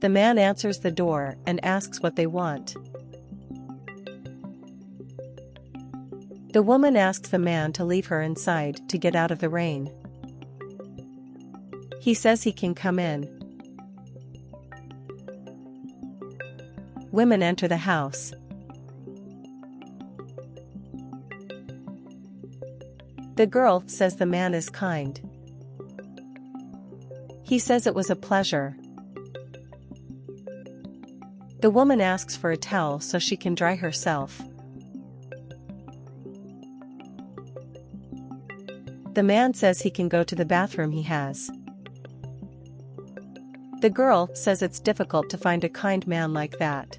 The man answers the door and asks what they want. The woman asks the man to leave her inside to get out of the rain. He says he can come in. Women enter the house. The girl says the man is kind. He says it was a pleasure. The woman asks for a towel so she can dry herself. The man says he can go to the bathroom he has. The girl says it's difficult to find a kind man like that.